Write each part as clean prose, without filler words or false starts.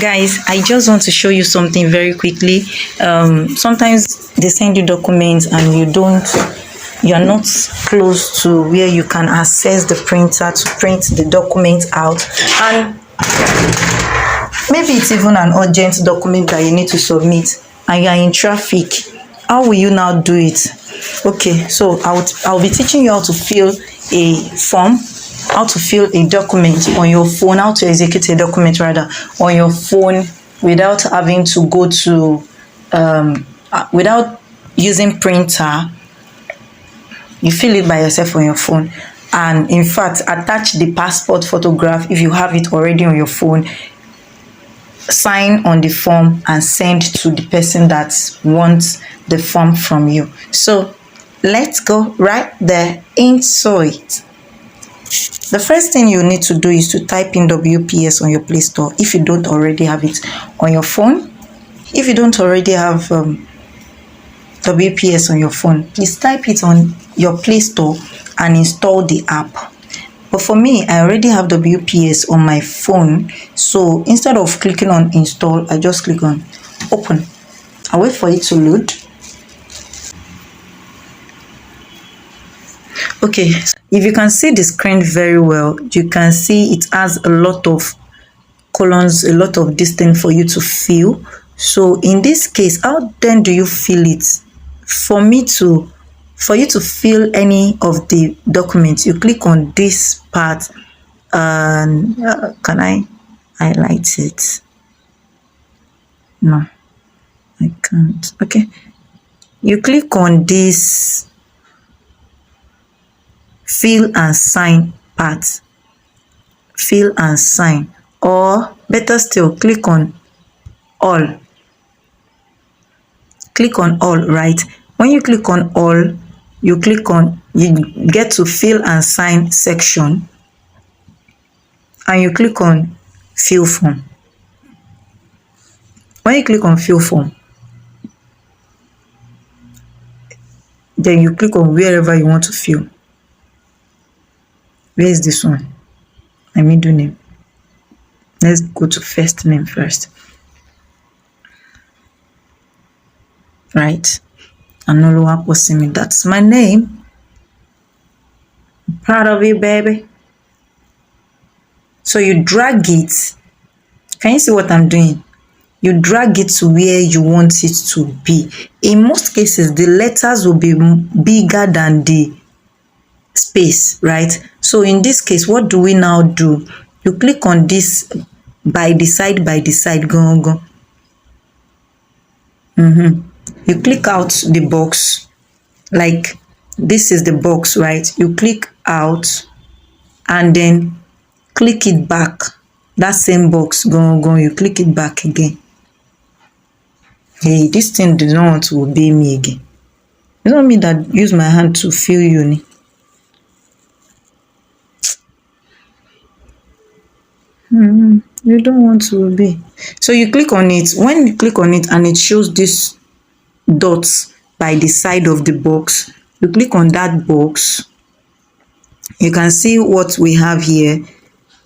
Guys, I just want to show you something very quickly. Sometimes they send you documents and you're not close to where you can access the printer to print the document out, and maybe it's even an urgent document that you need to submit and you are in traffic. How will you now do it? Okay, so I'll be teaching you how to fill a form, how to fill a document on your phone, how to execute a document rather on your phone without having to go to without using printer. You fill it by yourself on your phone, and in fact attach the passport photograph if you have it already on your phone, sign on the form and send to the person that wants the form from you. So let's go right there into it. The first thing you need to do is to type in WPS on your Play Store if you don't already have it on your phone. If you don't already have WPS on your phone, please type it on your Play Store and install the app. But for me, I already have WPS on my phone, so instead of clicking on install, I just click on open. I wait for it to load. Okay, if you can see the screen very well, you can see it has a lot of columns, a lot of distance for you to fill. So in this case, how then do you fill it? For you to fill any of the documents, you click on this part and can I highlight it? No, I can't. Okay, you click on this fill and sign part, fill and sign, or better still, click on all. Click on all, right? When you click on all, you get to fill and sign section, and you click on fill form. When you click on fill form, then you click on wherever you want to fill. Where is this one? My middle name. Let's go to first name first. Right? Anoluwa Posimi. That's my name. I'm proud of you, baby. So you drag it. Can you see what I'm doing? You drag it to where you want it to be. In most cases, the letters will be bigger than the space, right? So in this case, what do we now do? You click on this by the side, go. You click out the box, like this is the box, right? You click out and then click it back. That same box, go, you click it back again. Hey, this thing does not want to obey me again. It's not me that use my hand to fill you. You don't want to obey. So you click on it. When you click on it and it shows this dots by the side of the box, you click on that box. You can see what we have here: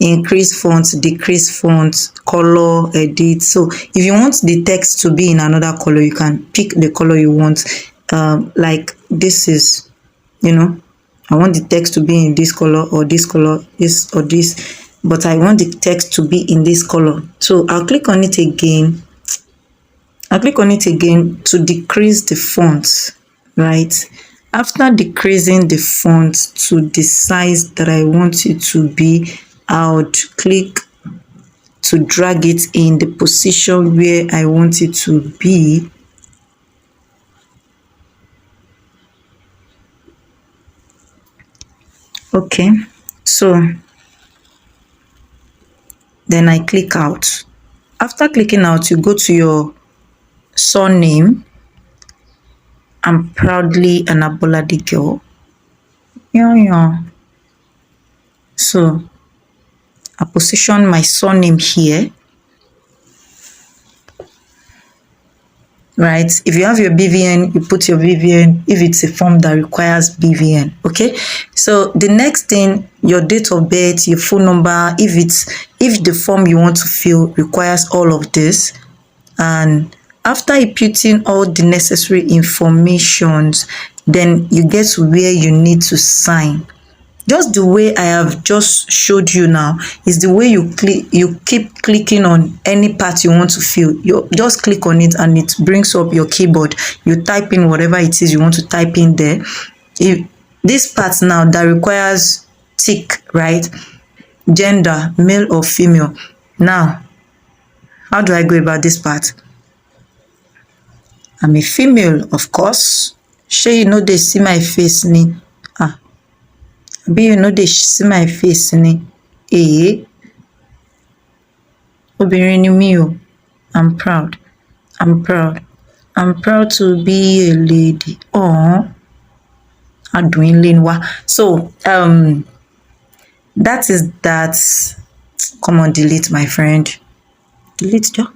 increase font, decrease font, color, edit. So if you want the text to be in another color, you can pick the color you want. Like this is, I want the text to be in this color or this color, this or this, but I want the text to be in this color. So I'll click on it again. I'll click on it again to decrease the font, right? After decreasing the font to the size that I want it to be, I would click to drag it in the position where I want it to be. Okay, so then I click out. After clicking out, you go to your surname. I'm proudly an Abolade girl. Yeah. So I position my surname here. right? If you have your BVN, you put your BVN if it's a form that requires BVN, okay? So the next thing, your date of birth, your phone number, if the form you want to fill requires all of this. And after inputting all the necessary informations, then you get to where you need to sign. Just the way I have just showed you now is the way you keep clicking on any part you want to fill. You just click on it and it brings up your keyboard. You type in whatever it is you want to type in there. If this part now that requires tick, right? Gender, male or female. Now, how do I go about this part? I'm a female, of course. Shey you no dey see my face ni? Abi you no dey see my face ni? Obìnrin ni mí o. I'm proud. I'm proud. I'm proud to be a lady. Adùn ilé wa. So, that is that. Come on, delete, my friend. Delete, Joe.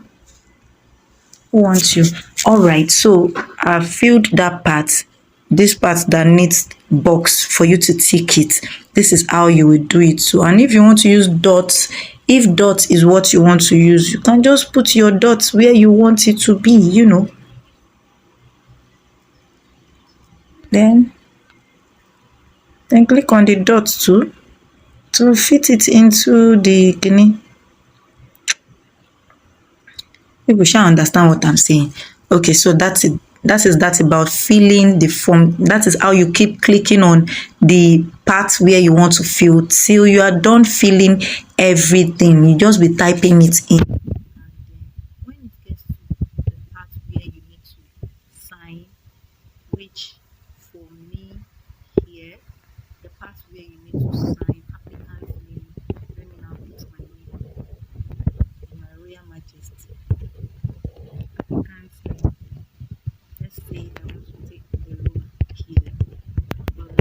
Who wants you? All right, so I filled that part. This part that needs box for you to tick it. This is how you will do it too. And if you want to use dots, if dot is what you want to use, you can just put your dots where you want it to be, you know. Then click on the dots too to fit it into the guinea. People shall understand what I'm saying. Okay, so that's it. That's about filling the form. That is how you keep clicking on the part where you want to fill till you are done filling everything. You just be typing it in. When it gets to the part where you need to sign, which for me here, the part where you need to sign applicant's name. Let me now put my name. My Royal Majesty. Applicant's name. Let's say I want to take the room here, but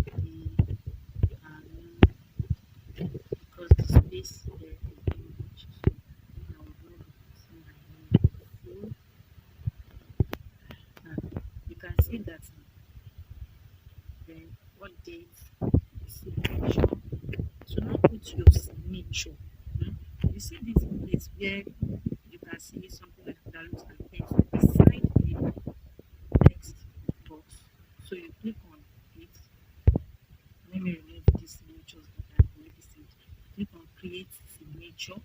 because the space there is very much, so I would not see my name full. Now you can see that. Then what date? Signature. So now put your signature. You see this place where you can see something that looks like text beside the text box. So you click on it. Let me remove these signatures that I've already saved. Click on create signature.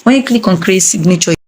When you click on create signature,